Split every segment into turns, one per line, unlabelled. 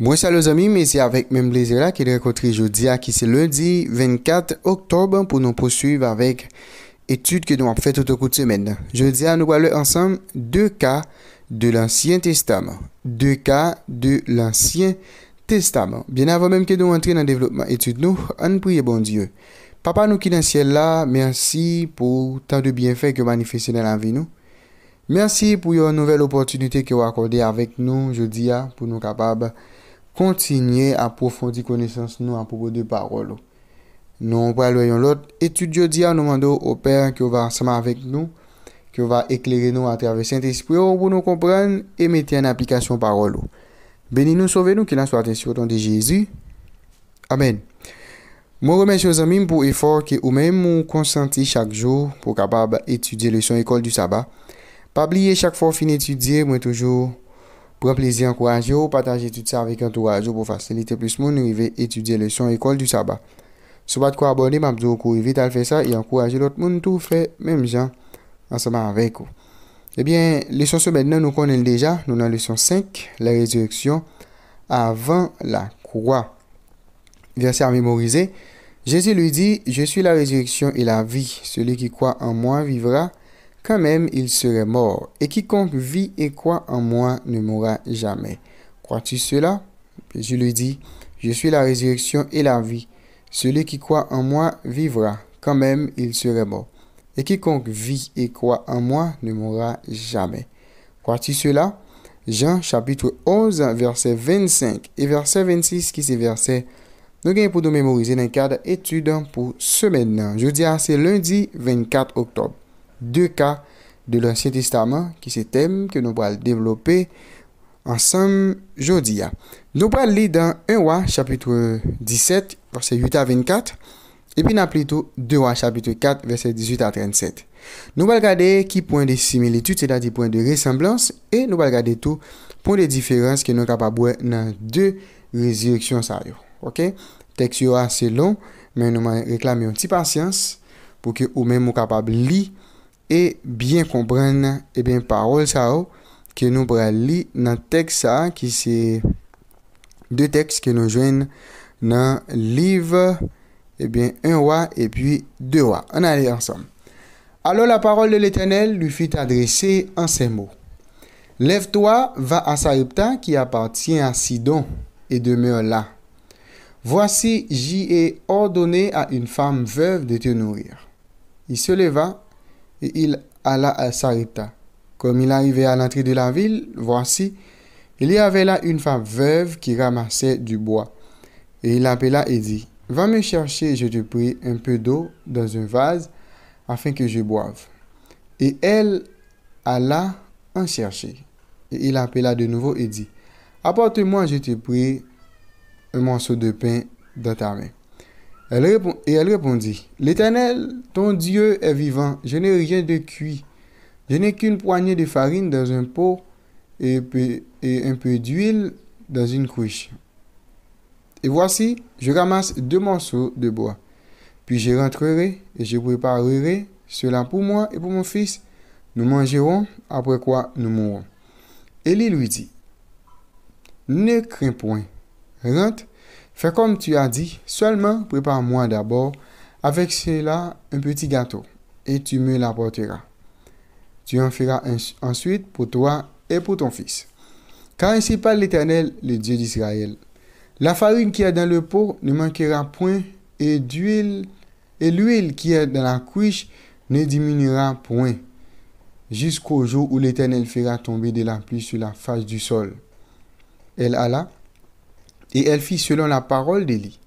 Moi, salut les amis, mais c'est avec même plaisir là qu'il est rencontré aujourd'hui, qui c'est lundi 24 octobre, pour nous poursuivre avec études que nous avons fait tout au cours de semaine. Jeudi, nous allons ensemble deux cas de l'Ancien Testament. Deux cas de l'Ancien Testament. Bien avant même que nous entrions dans le développement études, nous, on prie bon Dieu. Papa, nous qui dans le ciel là, merci pour tant de bienfaits que vous manifestez dans la vie nous. Merci pour une nouvelle opportunité que vous accordez avec nous jeudi pour nous capables continuer à approfondir connaissance nous à propos de parole. Nous parlons l'autre étude jeudi nous demandons au Père qui va ensemble avec nous, qui va éclairer nous à travers Saint-Esprit pour nous comprendre et mettre en application parole. Bénis-nous, sauvez-nous, qu'il en soit ainsi au nom de Jésus. Amen. Moi remercie aux amis pour l'effort que vous-même vous consentez chaque jour pour capable étudier leçon école du sabbat. Pas oublier chaque fois fin étudier, moi toujours pour plaisir encourager ou partager tout ça avec un entourage pour faciliter plus mon arriver étudier leçon école du sabbat. Si vous pas abonner, m'a dit qu'on vite à faire ça et encourager l'autre monde tout fait même gens ensemble avec vous. Eh bien, leçon semaine nous connaissons déjà, nous dans leçon 5, la résurrection avant la croix. Verset à mémoriser. Jésus lui dit, je suis la résurrection et la vie. Celui qui croit en moi vivra, quand même il serait mort. Et quiconque vit et croit en moi ne mourra jamais. Crois-tu cela? Jésus lui dit, je suis la résurrection et la vie. Celui qui croit en moi vivra, quand même il serait mort. Et quiconque vit et croit en moi ne mourra jamais. Crois-tu cela? Jean chapitre 11, verset 25 et verset 26 qui c'est verset nous gagnons pour nous mémoriser dans le cadre étude pour semaine. Jeudi, c'est lundi 24 octobre. Deux cas de l'Ancien Testament qui c'est thème que nous allons développer ensemble jeudi. Nous allons lire dans 1 Roi chapitre 17 verset 8 à 24 et puis nous plutôt 2 Rois chapitre 4 verset 18 à 37. Nous allons regarder qui point de similitude, c'est-à-dire point de ressemblance, et nous allons regarder tout point de différence que nous sommes capables de dans deux résurrections. Ok? Texte est assez long, mais nous réclamons une petite patience pour que vous-même vous capable de lire et bien comprendre et bien parole ça que nous pourrons lire dans le texte ça qui c'est deux textes que nous joignent dans le livre et bien 1 Roi et puis 2 Rois. On allait ensemble. Alors la parole de l'Éternel lui fut adressée en ces mots. Lève-toi, va à Sarepta qui appartient à Sidon et demeure là. Voici, j'y ai ordonné à une femme veuve de te nourrir. Il se leva et il alla à Sarepta. Comme il arrivait à l'entrée de la ville, voici, il y avait là une femme veuve qui ramassait du bois. Et il l'appela et dit, va me chercher, je te prie, un peu d'eau dans un vase, afin que je boive. Et elle alla en chercher. Et il appela de nouveau et dit, apporte-moi, je te prie, un morceau de pain dans ta main. Elle répondit, l'Éternel, ton Dieu est vivant, je n'ai rien de cuit. Je n'ai qu'une poignée de farine dans un pot et un peu d'huile dans une cruche. Et voici, je ramasse 2 morceaux de bois. Puis je rentrerai et je préparerai cela pour moi et pour mon fils. Nous mangerons, après quoi nous mourrons. Élie lui dit, ne crains point. Rentre, fais comme tu as dit, seulement prépare-moi d'abord avec cela un petit gâteau, et tu me l'apporteras. Tu en feras ensuite pour toi et pour ton fils. Car ainsi parle l'Éternel, le Dieu d'Israël. La farine qui est dans le pot ne manquera point, et l'huile qui est dans la cruche ne diminuera point, jusqu'au jour où l'Éternel fera tomber de la pluie sur la face du sol. Elle alla, et elle fit selon la parole d'Élie.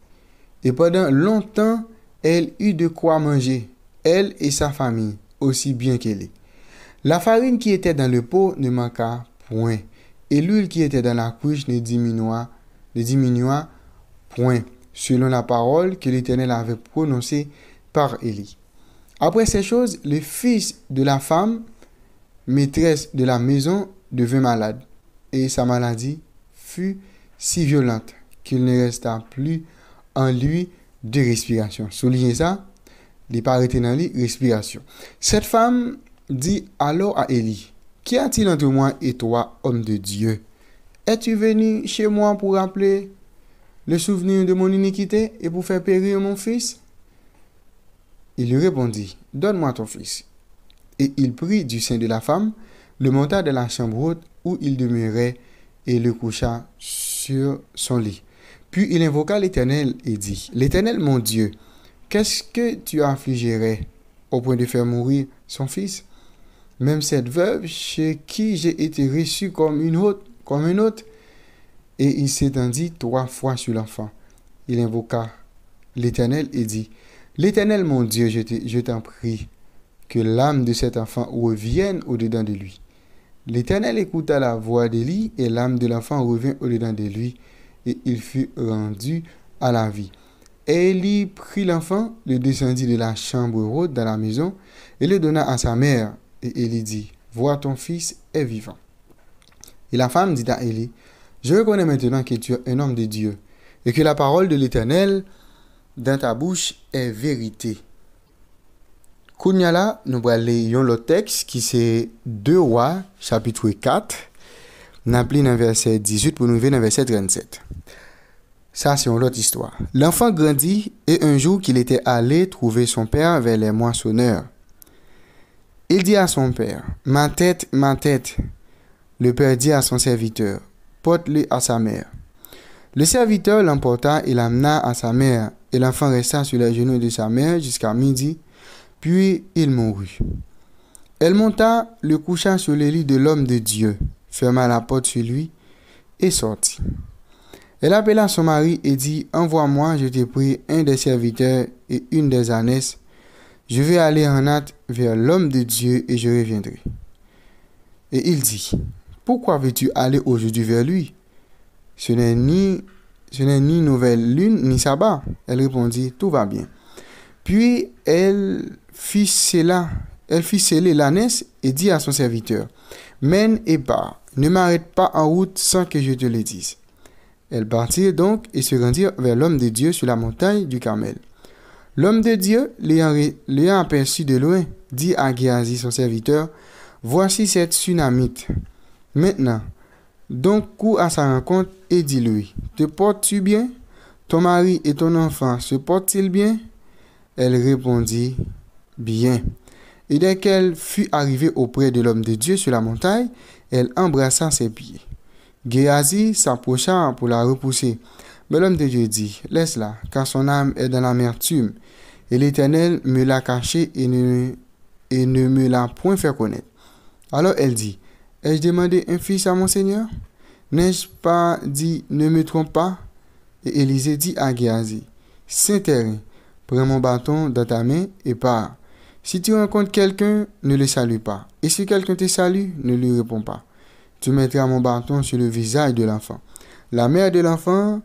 Et pendant longtemps, elle eut de quoi manger, elle et sa famille, aussi bien qu'elle est. La farine qui était dans le pot ne manqua point, et l'huile qui était dans la cruche ne diminua point, selon la parole que l'Éternel avait prononcée par Élie. Après ces choses, le fils de la femme, maîtresse de la maison, devint malade, et sa maladie fut si violente qu'il ne resta plus en lui de respiration. Soulignez ça, il n'est pas arrêté dans lui, respiration. Cette femme dit alors à Élie, qu'y a-t-il entre moi et toi, homme de Dieu? Es-tu venu chez moi pour rappeler le souvenir de mon iniquité et pour faire périr mon fils? Il lui répondit, donne-moi ton fils. Et il prit du sein de la femme, le monta dans la chambre haute où il demeurait et le coucha sur son lit. Puis il invoqua l'Éternel et dit, l'Éternel mon Dieu, qu'est-ce que tu affligerais au point de faire mourir son fils? Même cette veuve chez qui j'ai été reçu comme un hôte. Et il s'étendit 3 fois sur l'enfant. Il invoqua l'Éternel et dit, l'Éternel mon Dieu, je t'en prie, que l'âme de cet enfant revienne au-dedans de lui. L'Éternel écouta la voix d'Élie, et l'âme de l'enfant revint au-dedans de lui, et il fut rendu à la vie. Élie prit l'enfant, le descendit de la chambre haute dans la maison, et le donna à sa mère. Et Élie dit, vois, ton fils est vivant. Et la femme dit à Élie, je reconnais maintenant que tu es un homme de Dieu, et que la parole de l'Éternel dans ta bouche est vérité. Kounya nous allons lire le texte qui c'est 2 Rois, chapitre 4, nous appelons dans verset 18 pour nous venir dans verset 37. Ça, c'est une autre histoire. L'enfant grandit et un jour qu'il était allé trouver son père vers les moissonneurs. Il dit à son père, ma tête, ma tête. Le père dit à son serviteur, porte-le à sa mère. Le serviteur l'emporta et l'amena à sa mère, et l'enfant resta sur les genoux de sa mère jusqu'à midi, puis il mourut. Elle monta, le coucha sur le lit de l'homme de Dieu, ferma la porte sur lui et sortit. Elle appela son mari et dit, envoie-moi, je te prie, un des serviteurs et une des ânesses. Je vais aller en hâte vers l'homme de Dieu et je reviendrai. Et il dit, pourquoi veux-tu aller aujourd'hui vers lui? Ce n'est ni nouvelle lune, ni sabbat. Elle répondit, tout va bien. Puis elle fit sceller l'ânesse et dit à son serviteur, mène et pars, ne m'arrête pas en route sans que je te le dise. Elles partirent donc et se rendirent vers l'homme de Dieu sur la montagne du Carmel. L'homme de Dieu, l'ayant aperçu de loin, dit à Géasi son serviteur, voici cette Sunamite. Maintenant, donc cours à sa rencontre et dis-lui, te portes-tu bien? Ton mari et ton enfant se portent-ils bien? Elle répondit, bien. Et dès qu'elle fut arrivée auprès de l'homme de Dieu sur la montagne, elle embrassa ses pieds. Géasi s'approcha pour la repousser. Mais l'homme de Dieu dit, laisse-la, car son âme est dans l'amertume, et l'Éternel me l'a cachée et ne me l'a point fait connaître. Alors elle dit, ai-je demandé un fils à mon Seigneur? N'ai-je pas dit, ne me trompe pas? Et Élisée dit à Géasi, Saint-Terrain, prends mon bâton dans ta main et pars. Si tu rencontres quelqu'un, ne le salue pas. Et si quelqu'un te salue, ne lui réponds pas. Tu mettras mon bâton sur le visage de l'enfant. La mère de l'enfant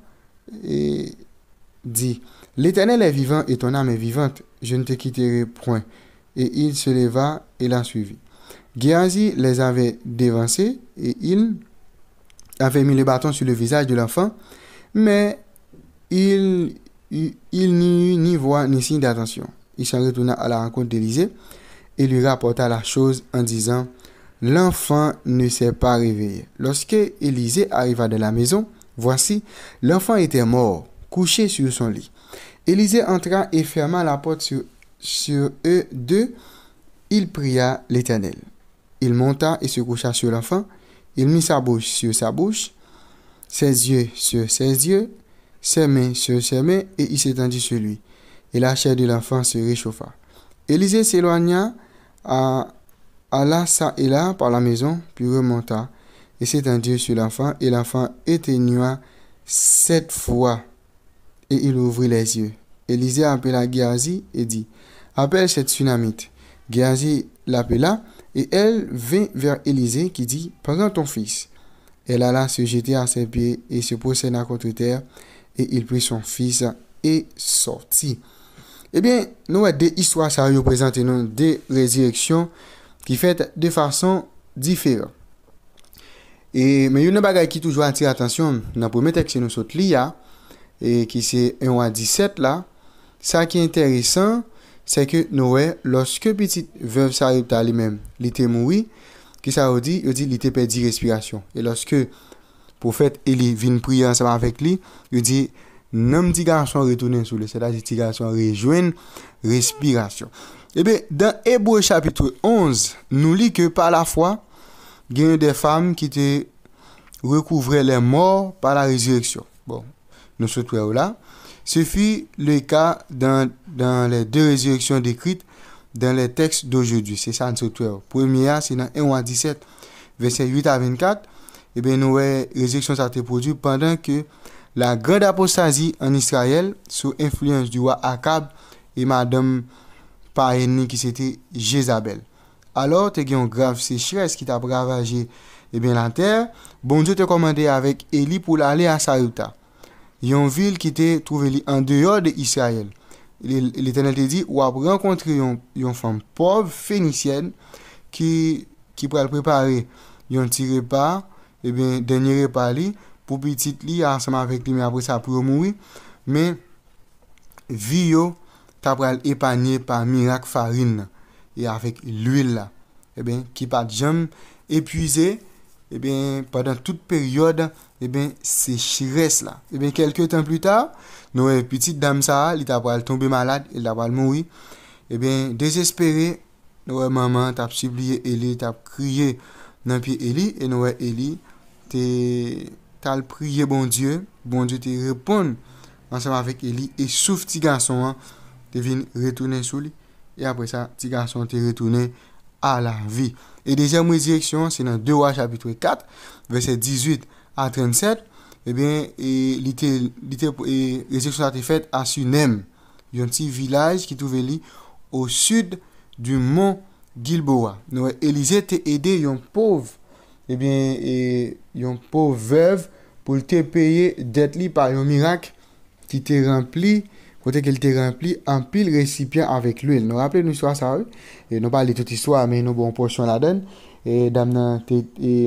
dit, l'Éternel est vivant et ton âme est vivante, je ne te quitterai point. Et il se leva et la suivit. Géasi les avait dévancés et il avait mis le bâton sur le visage de l'enfant, mais il n'y eut ni voix ni signe d'attention. Il s'en retourna à la rencontre d'Élisée et lui rapporta la chose en disant, l'enfant ne s'est pas réveillé. Lorsque Élisée arriva de la maison, voici, l'enfant était mort, couché sur son lit. Élisée entra et ferma la porte sur eux deux. Il pria l'Éternel. Il monta et se coucha sur l'enfant. Il mit sa bouche sur sa bouche, ses yeux sur ses yeux, ses mains sur ses mains, et il s'étendit sur lui. Et la chair de l'enfant se réchauffa. Élisée s'éloigna alla ça et là par la maison, puis remonta et s'étendit sur l'enfant, et l'enfant éteignua 7 fois, et il ouvrit les yeux. Élisée appela Géasi et dit, appelle cette Sunamite. Géasi l'appela, et elle vint vers Élisée qui dit, prends ton fils. Elle alla se jeter à ses pieds et se procéda contre terre, et il prit son fils et sortit. Eh bien, nous avons des histoires, ça représente des résurrections qui fait de façon différente. Mais il y a une bagaille qui toujours attire l'attention dans le premier texte que nous sommes lire, et qui c'est 1 Roi 17 là. Ça qui est intéressant, c'est que Noé, lorsque petite veuve Sarepta lui-même, il était mort, qui ça dit, il était perdu respiration. Et lorsque prophète Élie vient prier ensemble avec lui, il dit non petit garçon retourner sur lui, c'est-à-dire petit garçon rejoindre respiration. Et bien dans Hébreux chapitre 11, nous lit que par la foi, il y a des femmes qui étaient recouvraient les morts par la résurrection. Bon, nous sommes là. Ce fut le cas dans les deux résurrections décrites dans les textes d'aujourd'hui. C'est ça, nous sommes. Première, c'est dans 1 Roi 17, verset 8 à 24. Et bien, nous, résurrection ça a été produite pendant que la grande apostasie en Israël, sous influence du roi Akab et madame païenne qui c'était Jézabel. Alors, tu as une grave sécheresse qui t'a ravagé la terre. Bon Dieu t'a commandé avec Élie pour aller à Sarepta. Une ville qui était trouvée en dehors d'Israël. L'Éternel te dit, ou a rencontré une femme pauvre, phénicienne, qui pourrait préparer un petit repas, dernier repas pour petite li, ensemble avec lui, mais après ça, pour mourir. Mais, vie yo, t'as pral épargné par miracle farine, et avec l'huile là, qui pas jamais épuisé, pendant toute période, sécheresse là. Quelques temps plus tard, nos petite dame ça, il t'a pral tomber malade, il t'a pral mourir. Désespéré, nos maman t'a supplié Élie, t'a crié dans pied Élie, et nous Élie, t'as prié bon Dieu te répond ensemble avec Élie, et sauf petit garçon, te vient retourner sous lui, et après ça, petit garçon te retourné à la vie. Et deuxième résurrection, c'est dans 2 Rois chapitre 4, verset 18 à 37. Résurrection a été faite à Sunem, un petit village qui trouve au sud du mont Gilboa. Nous, Élisée t'a aidé un pauvre, une pauvre veuve pour te payer dette li par un miracle qui t'est rempli. Côté qu'elle t'est rempli en pile récipient avec l'huile. Nous rappelons une histoire ça, et nous parlons de toute histoire, mais nous bon portion la donne. Et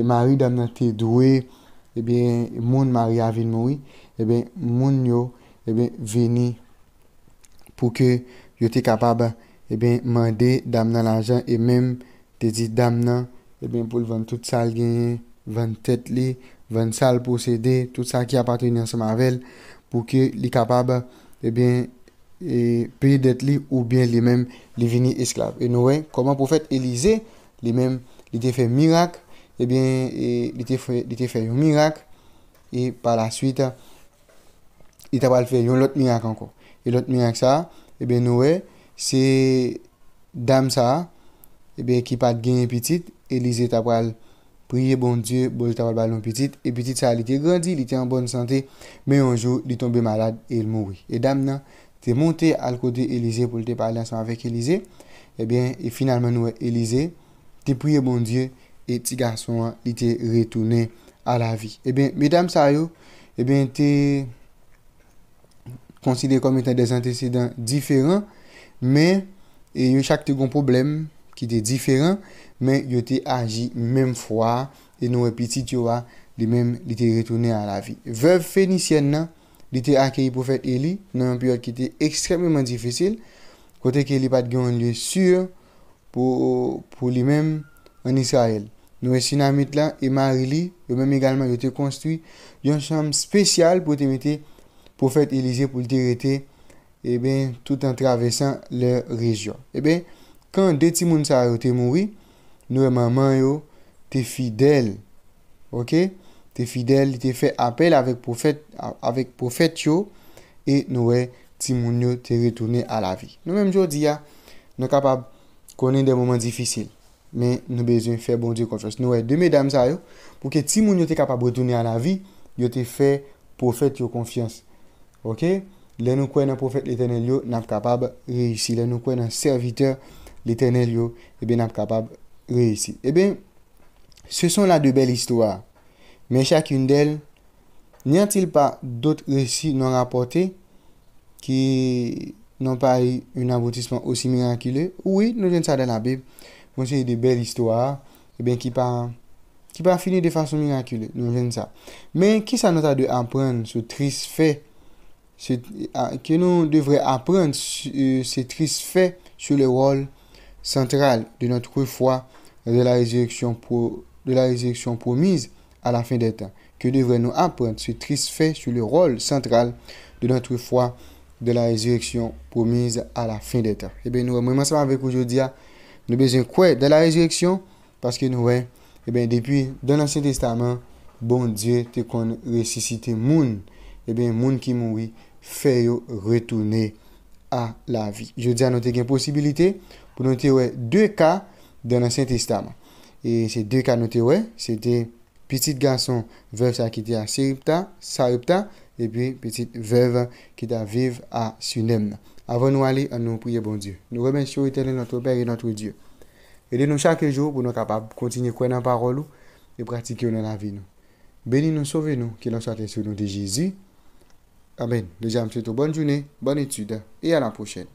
Marie dame t'est doué, moun Marie a vinn mourir, moun yo, vini pour que yo t'es capable, demander dame l'argent, et même te dit dame pour le vendre toute ça gagner, vendre tête li, vendre ça posséder, tout ça qui appartenait ensemble avec elle, pour que li capable payer dette li ou bien lui-même li vini esclave. Et nous comment prophète Élisée lui-même il a fait miracle, il a fait un miracle, et par la suite il a fait un autre miracle encore. Et l'autre miracle ça, nous c'est dame ça, qui pas gagner petite, Élisée t'a prier bon Dieu, bon Dieu t'a ballon petite, et petite ça il était grandi, il était en bonne santé, mais un jour il est tombé malade et il mourit. Et dame nan t'es monté à côté Élisée pour te parler ensemble avec Élisée, et finalement nous Élisée t'es prié bon Dieu, et petit garçon il était retourné à la vie. Mesdames ça yo, t'es considéré comme étant des antécédents différents, mais chaque te gon problème qui était différent, mais yo te agi même fois, et nous petit yo a lui-même il était retourné à la vie. Veuve phénicienne il était accueilli prophète Élie dans une période qui était extrêmement difficile, côté qu'il pas de un lieu sûr pour lui-même en Israël. Nous Sunamite là et Marie eux même également ils ont construit une chambre spéciale pour te mettre prophète Élisée pour te rester tout en traversant leur région. Quand deux petits moun ça été mouri, nous maman yo t'es fidèle. OK? T'es fidèle, t'es fait appel avec prophète yo, et nous ti moun yo t'es retourné à la vie. Nous même jodi nous capable connaître des moments difficiles, mais nous besoin faire bon Dieu confiance. Nous deux mesdames ça yo pour que ti moun yo t'es capable retourner à la vie, yo t'es fait prophète yo confiance. OK? Les nous croyons dans prophète l'Éternel yo, n'a capable réussir. Les nous croyons dans serviteur l'Éternel yo, n'a capable réussir. Ce sont là de belles histoires. Mais chacune d'elles, n'y a-t-il pas d'autres récits non rapportés qui n'ont pas eu un aboutissement aussi miraculeux? Oui, nous avons ça dans la Bible. Bon, c'est des belles histoires, qui pas fini de façon miraculeuse. Nous avons ça. Mais qui ça nous a de apprendre ce triste fait, que nous devrions apprendre ce triste fait sur le rôle central de notre foi de la résurrection promise à la fin des temps. que devrait nous apprendre ce triste fait sur le rôle central de notre foi de la résurrection promise à la fin des temps. Eh bien, nous, moi, ensemble avec aujourd'hui, nous avons besoin de quoi de la résurrection? Parce que nous, eh bien, depuis, dans l'Ancien Testament, bon Dieu te qu'on ressuscité moun. Eh bien, moun qui mourit, fait retourner à la vie. Je dis à nous une possibilité pour nous ouais, deux cas dans l'Ancien Testament. Et ces deux cas nous ouais, c'était petit garçon veuve qui était à Sarepta et puis petite veuve qui était vive à Sunem. Avant nous aller, nous prier bon Dieu. Nous remercions éternel notre Père et notre Dieu. Aidez-nous chaque jour pour nous capables de continuer à croire dans la parole et pratiquer dans la vie. Bénis-nous, sauvez-nous, qu'il en soit sur nous de Jésus. Amen. Déjà, je vous souhaite une bonne journée, bonne étude et à la prochaine.